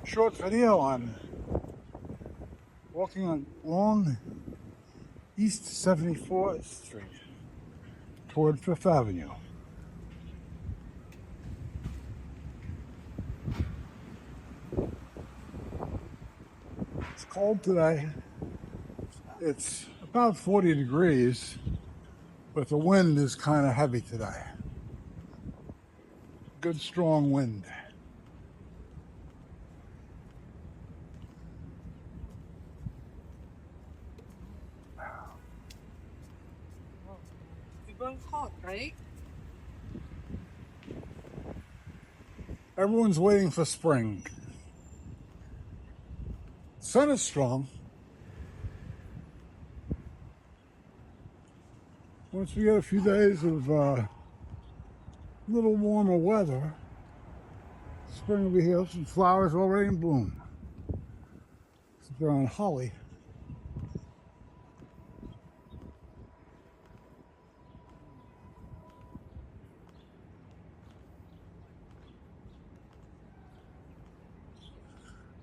short video on walking along East 74th Street toward Fifth Avenue. It's cold today. It's about 40 degrees, but the wind is kind of heavy today. Good strong wind. Everyone's hot, right? Everyone's waiting for spring. Sun is strong. Once we get a few days of a little warmer weather, spring will be here. Some flowers already in bloom. They're on holly.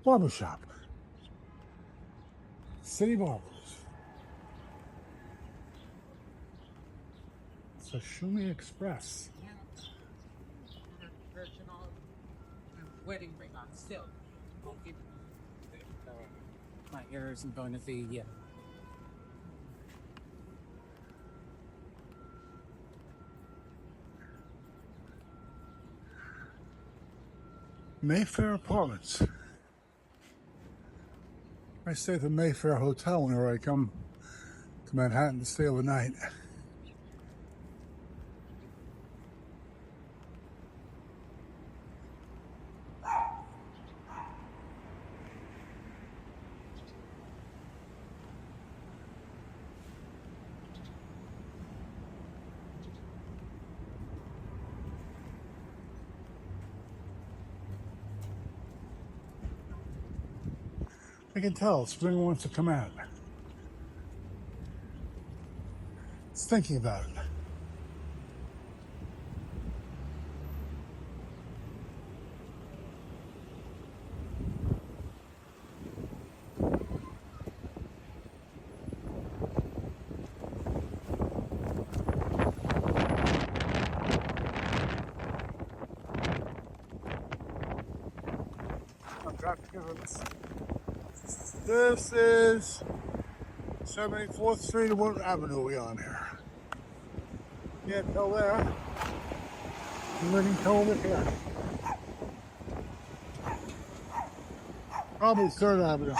Barbershop. City Barbers. It's a Shumi Express. Yeah. Virginal wedding ring on still. My hair isn't going to fade yet. Mayfair Apartments. I stay at the Mayfair Hotel whenever I come to Manhattan to stay overnight. I can tell spring wants to come out. It's thinking about it. I'm trying to give this. This is 74th Street and what avenue are we on here? Can't tell there. You can tell over here. Probably 3rd Avenue.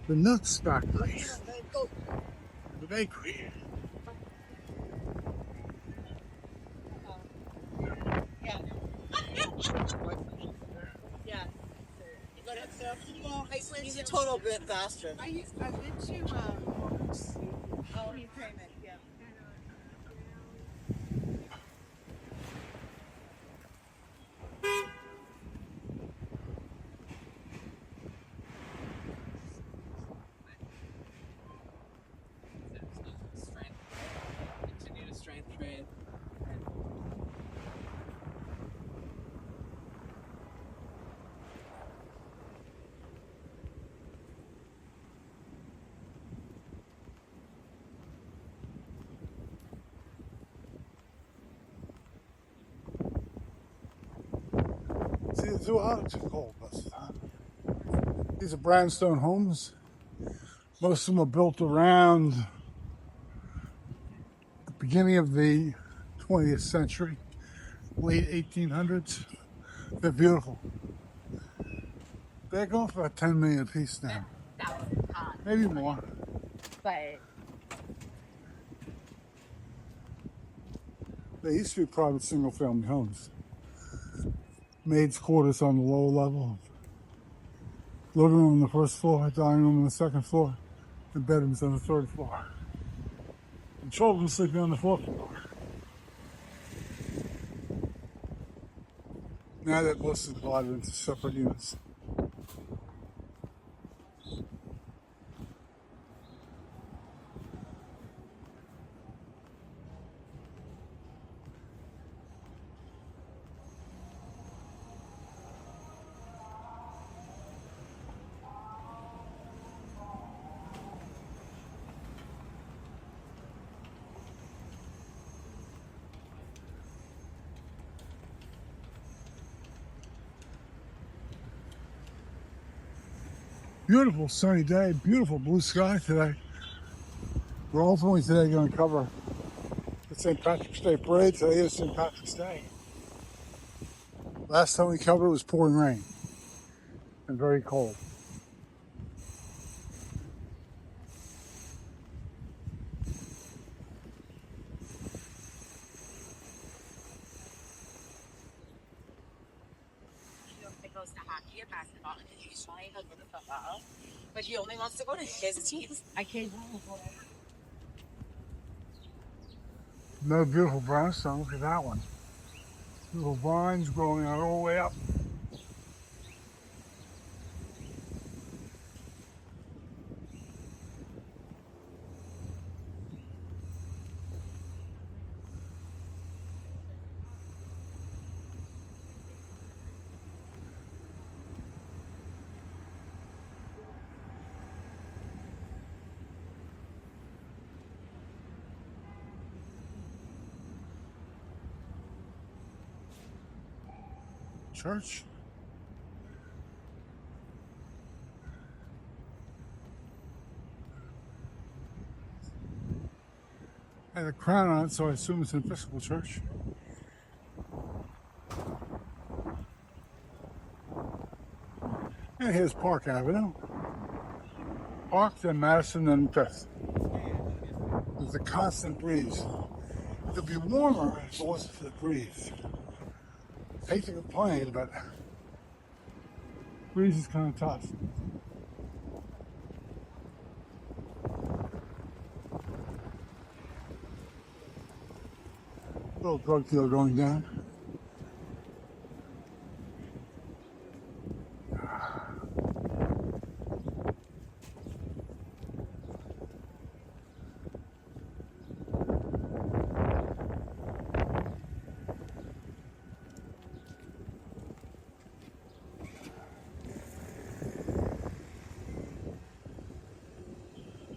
The Nuts Factory. The bakery. Yeah. But it's he's a total bit faster. I've been to Payment, yeah. continue to strength trade. See the zoology cold most of the time. These are brownstone homes. Most of them are built around the beginning of the 20th century, late 1800s. They're beautiful. They're going for about 10 million a piece now. Maybe more. But They used to be private single-family homes. Maids' quarters on the lower level. Living room on the first floor, dining room on the second floor, and bedrooms on the 3rd floor. And children sleeping on the 4th floor. Now that most is divided into separate units. Beautiful sunny day, beautiful blue sky today. We're ultimately today going to cover the St. Patrick's Day Parade. Today is St. Patrick's Day. Last time we covered it was pouring rain and very cold. He goes to hockey or basketball, and occasionally he'll go to football. But he only wants to go to his teams. I can't go. Another beautiful brownstone. Look at that one. Little vines growing out all the way up. Church. Had a crown on it, so I assume it's an Episcopal church. And here's Park Avenue. Park, then Madison, then Fifth. There's a constant breeze. It'd be warmer if it wasn't for the breeze. Hate to complain, but breeze is kind of tough. Little drug deal going down.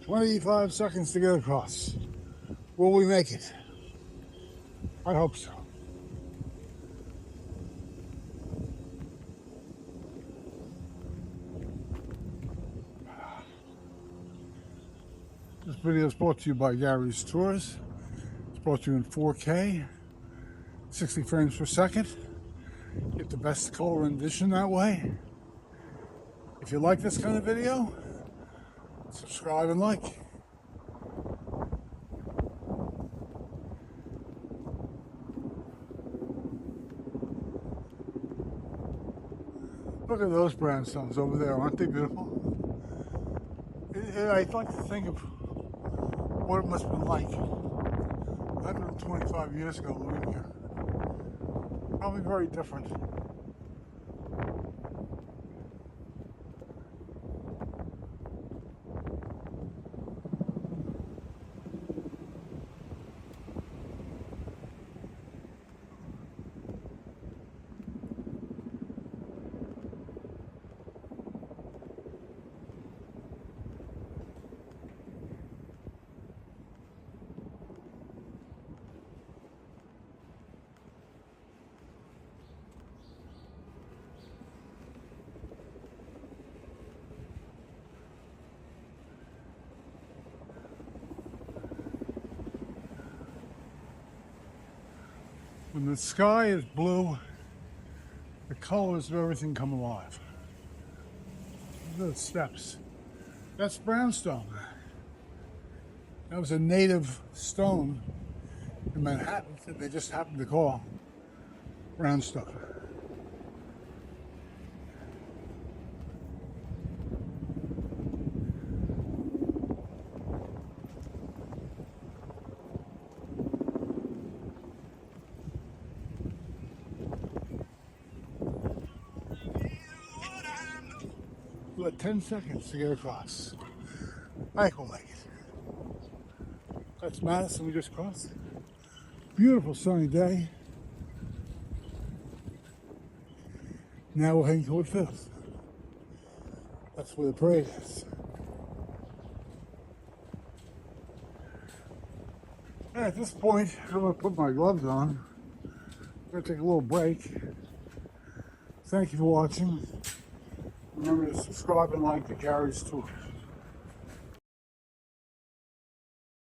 "25 seconds to get across. Will we make it? I hope so." This video is brought to you by Gary's Tours. It's brought to you in 4K, 60 frames per second. Get the best color rendition that way. If you like this kind of video, subscribe and like. Look at those brownstones over there, aren't they beautiful? I'd like to think of what it must have been like 125 years ago living here. Probably very different. When the sky is blue, the colors of everything come alive. Look at the steps. That's brownstone. That was a native stone in Manhattan that they just happened to call brownstone. We got 10 seconds to get across. I think we'll make it. That's Madison we just crossed. Beautiful sunny day. Now we're heading toward Fifth. That's where the parade is. And at this point, I'm going to put my gloves on. I'm going to take a little break. Thank you for watching. Remember to subscribe and like the Gary's Tour.